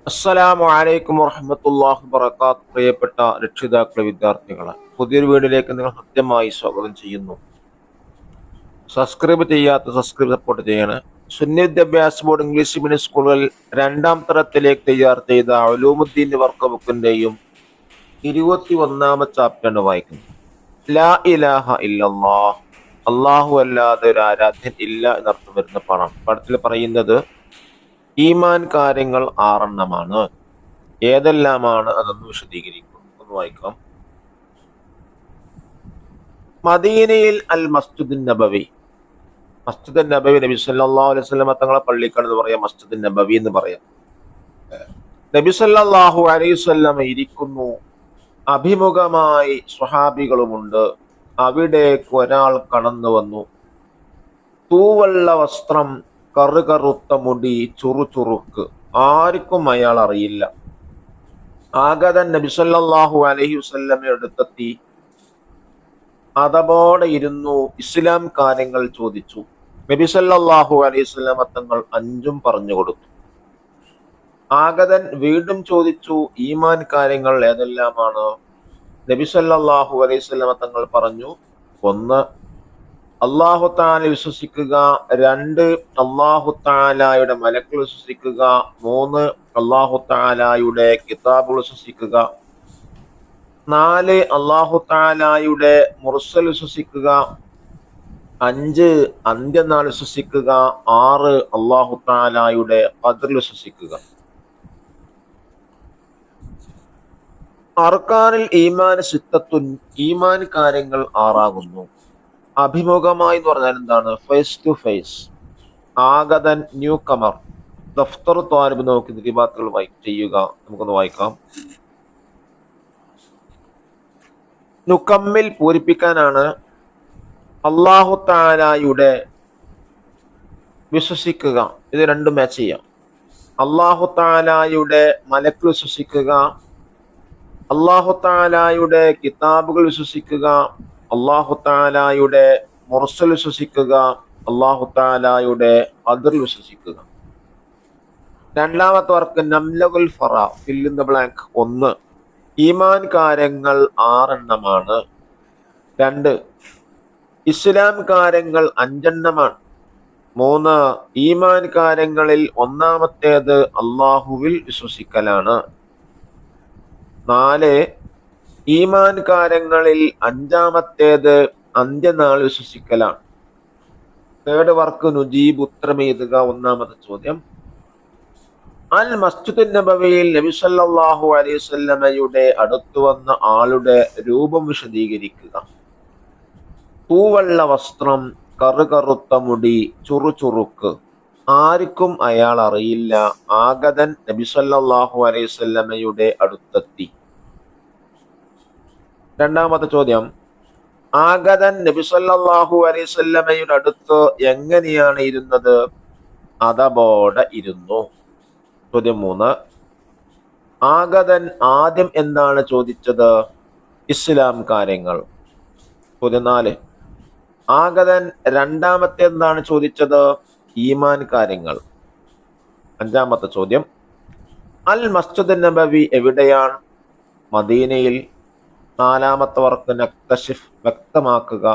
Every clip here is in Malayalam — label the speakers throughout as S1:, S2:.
S1: അസ്സലാമു അലൈക്കും വറഹ്മത്തുള്ളാഹി വബറകാതുഹു. പ്രിയപ്പെട്ട രക്ഷിതാക്കളെ, വിദ്യാർത്ഥികളെ, പുതിയൊരു വീഡിയോയിലേക്ക് നിങ്ങൾ ഹൃദ്യമായി സ്വാഗതം ചെയ്യുന്നു. സബ്സ്ക്രൈബ് സപ്പോർട്ട് ചെയ്യണേ. സുന്നി വിദ്യാഭ്യാസ ബോർഡ് ഇംഗ്ലീഷ് മീഡിയം സ്കൂളുകളിൽ രണ്ടാം തരത്തിലേക്ക് തയ്യാർ ചെയ്ത ഉലൂമുദ്ദീൻ വർക്ക് ബുക്കിന്റെയും 21ാമത്തെ ചാപ്റ്ററാണ് വായിക്കുന്നത്. ലാ ഇലാഹ ഇല്ലല്ലാഹ്, അല്ലാഹു അല്ലാതെ ഒരു ആരാധ്യൻ ഇല്ല എന്നർത്ഥം വരുന്ന പാഠത്തിൽ പറയുന്നത് ഈമാൻ കാര്യങ്ങൾ 6 ഏതെല്ലാമാണ് അതൊന്ന് വിശദീകരിക്കും. ഒന്ന് വായിക്കാം. മദീനയിൽ അൽ മസ്ജിദുൻ നബവി, മസ്ജിദുൻ നബവി നബി സല്ലല്ലാഹു അലൈഹി വസല്ലം തങ്ങളെ പള്ളിക്കാണെന്ന് പറയാം, മസ്ജിദുൻ നബവി എന്ന് പറയാം. നബി സല്ലല്ലാഹു അലൈഹി വസല്ലം ഇരിക്കുന്നു, അഭിമുഖമായി സ്വഹാബികളുമുണ്ട്. അവിടേക്ക് ഒരാൾ കടന്നു വന്നു. തൂവള്ള വസ്ത്രം, കറുകറുത്ത മുടി, ചുറുചുറുക്ക്. ആർക്കും അയാൾ അറിയില്ല. ആഗതൻ നബി സല്ലല്ലാഹു അലൈഹി വസല്ലമയുടെ അടുത്തെത്തി. അതപോടെ ഇരുന്നു ഇസ്ലാം കാര്യങ്ങൾ ചോദിച്ചു. നബി സല്ലല്ലാഹു അലൈഹി വസല്ലമ തങ്ങൾ 5 പറഞ്ഞു കൊടുത്തു. ആഗതൻ വീണ്ടും ചോദിച്ചു, ഈമാൻ കാര്യങ്ങൾ ഏതെല്ലാമാണ്? നബി സല്ലല്ലാഹു അലൈഹി വസല്ലമ തങ്ങൾ പറഞ്ഞു, 1 അല്ലാഹു തആല വിശ്വസിക്കുക, 2 അല്ലാഹു തആലയുടെ മലക്കുകൾ വിശ്വസിക്കുക, 3 അല്ലാഹു തആലയുടെ കിതാബുകൾ വിശ്വസിക്കുക, 4 അല്ലാഹു തആലയുടെ മുർസൽ വിശ്വസിക്കുക, 5 അന്ത്യനാൾ വിശ്വസിക്കുക, 6 അല്ലാഹു തആലയുടെ ഖദർ വിശ്വസിക്കുക. അർക്കാനിൽ ഈമാൻ സിത്തത്തുൻ, ഈമാൻ കാര്യങ്ങൾ 6 അഭിമുഖമായി എന്ന് പറഞ്ഞാൽ എന്താണ്? Face to face. ആഗതൻ ന്യൂ കമർ. ദഫ്തർ ത്വാലിബ് നോക്കി നിരിബാത്തുകൾ ചെയ്യുക. നമുക്കൊന്ന് വായിക്കാം. നുക്കമ്മിൽ പൂരിപ്പിക്കാനാണ്. അല്ലാഹു തആലയുടെ വിശ്വസിക്കുക, ഇത് രണ്ടും മാച്ച് ചെയ്യാം. അല്ലാഹു തആലയുടെ മലക്കുകൾ വിശ്വസിക്കുക, അല്ലാഹു തആലയുടെ കിതാബുകൾ വിശ്വസിക്കുക, അല്ലാഹു തആലയുടെ മുർസൽ വിശ്വസിക്കുക, അല്ലാഹു തആലയുടെ ഖദർ വിശ്വസിക്കുക. രണ്ടാമത്തെ വർക്ക് നംലഉൽ ഫറ, ഫിൽ ഇൻ ദ ബ്ലാങ്ക്. 1 ഈമാൻ കാര്യങ്ങൾ 6 2 ഇസ്ലാം കാര്യങ്ങൾ 5 3 ഈമാൻ കാര്യങ്ങളിൽ 1-ാമത്തേത് അല്ലാഹുവിൽ വിശ്വസിക്കലാണ്. 4 ഈമാൻ കാര്യങ്ങളിൽ 5-ാമത്തേത് അന്ത്യനാൾ വിശ്വസിക്കലാണ്. തേർഡ് വർക്ക് നുജീബ്, ഉത്തരം എഴുതുക. 1-ാമത്തെ ചോദ്യം, അൽ മസ്ജിദുൻ നബവിയിൽ നബി സല്ലല്ലാഹു അലൈഹി വസല്ലമയുടെ അടുത്തു വന്ന ആളുടെ രൂപം വിശദീകരിക്കുക. തൂവള്ള വസ്ത്രം, കറുകറുത്ത മുടി, ചുറുചുറുക്ക്. ആർക്കും അയാൾ അറിയില്ല. ആഗതൻ നബി സല്ലല്ലാഹു അലൈഹി വസല്ലമയുടെ അടുത്തെത്തി. 2-ാമത്തെ ചോദ്യം, ആഗതൻ നബി സല്ലല്ലാഹു അലൈഹി വസല്ലമയുടെ അടുത്ത് എങ്ങനെയാണ് ഇരുന്നത്? അതപോടെ ഇരുന്നു. ചോദ്യം 3, ആഗതൻ ആദ്യം എന്താണ് ചോദിച്ചത്? ഇസ്ലാം കാര്യങ്ങൾ. ചോദ്യം 4, ആഗതൻ 2-ാമത്തെ എന്താണ് ചോദിച്ചത്? ഈമാൻ കാര്യങ്ങൾ. 5-ാമത്തെ ചോദ്യം, അൽ മസ്ജിദുൻ നബവി എവിടെയാണ്? മദീനയിൽ. 4-ാമത്തെ വർക്ക് നക്തശിഫ്, വ്യക്തമാക്കുക.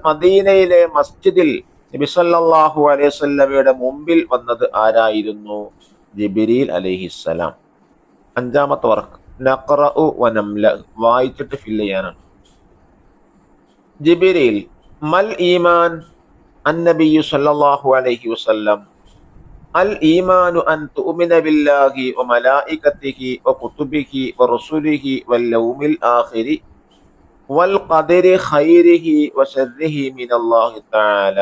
S1: മദീനയിലെ മസ്ജിദിൽ നബി സല്ലല്ലാഹു അലൈഹി വസല്ലമയുടെ മുമ്പിൽ വന്നത് ആരായിരുന്നു? ജിബ്രീൽ അലൈഹിസ്സലാം. 5-ാമത്തെ വർക്ക് നഖറഉ വനംല, വായിച്ചിട്ട് ഫില്ല് ചെയ്യാനാണ്. ജിബ്രീൽ, മൽ ഈമാൻ? അന്നബിയ്യു സല്ലല്ലാഹു അലൈഹി വസല്ലം, അൽ ഈമാനു അൻ തുഅ്മിന ബില്ലാഹി വ മലായികതിഹി വ കുതുബിഹി വ റസൂലിഹി വൽ യൗമിൽ ആഖിരി വൽ ഖദരി ഖൈരിഹി വ ശർരിഹി മിനല്ലാഹി തആല.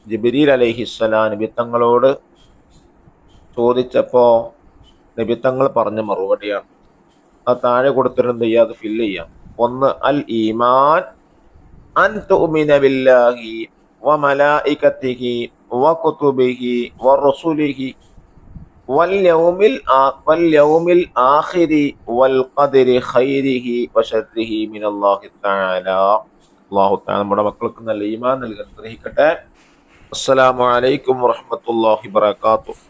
S1: ജിബ്രീൽ അലൈഹിസ്സലാം നബി തങ്ങളോട് ചോദിച്ചപ്പോ നബി തങ്ങൾ പറഞ്ഞ മറുപടിയാണ്. അത് താഴെ കൊടുത്തിട്ടുണ്ട്, അത് ഫില്ല് ചെയ്യാം. 1 അൽ ഈമാൻ അൻ തുഅ്മിന ബില്ലാഹി വ മലായികതിഹി വ കുതുബിഹി വ റസൂലിഹി വൽ യൗമിൽ ആഖിരി വൽ ഖദരി ഖൈരിഹി വ ശർരിഹി മിനല്ലാഹി തആല. അല്ലാഹു തആല നമ്മുടെ മക്കൾക്ക് നല്ല ഈമാൻ നൽകാൻ അനുഗ്രഹിക്കട്ടെ. അസ്സലാമു അലൈക്കും വറഹ്മത്തുള്ളാഹി വബറകാതുഹു.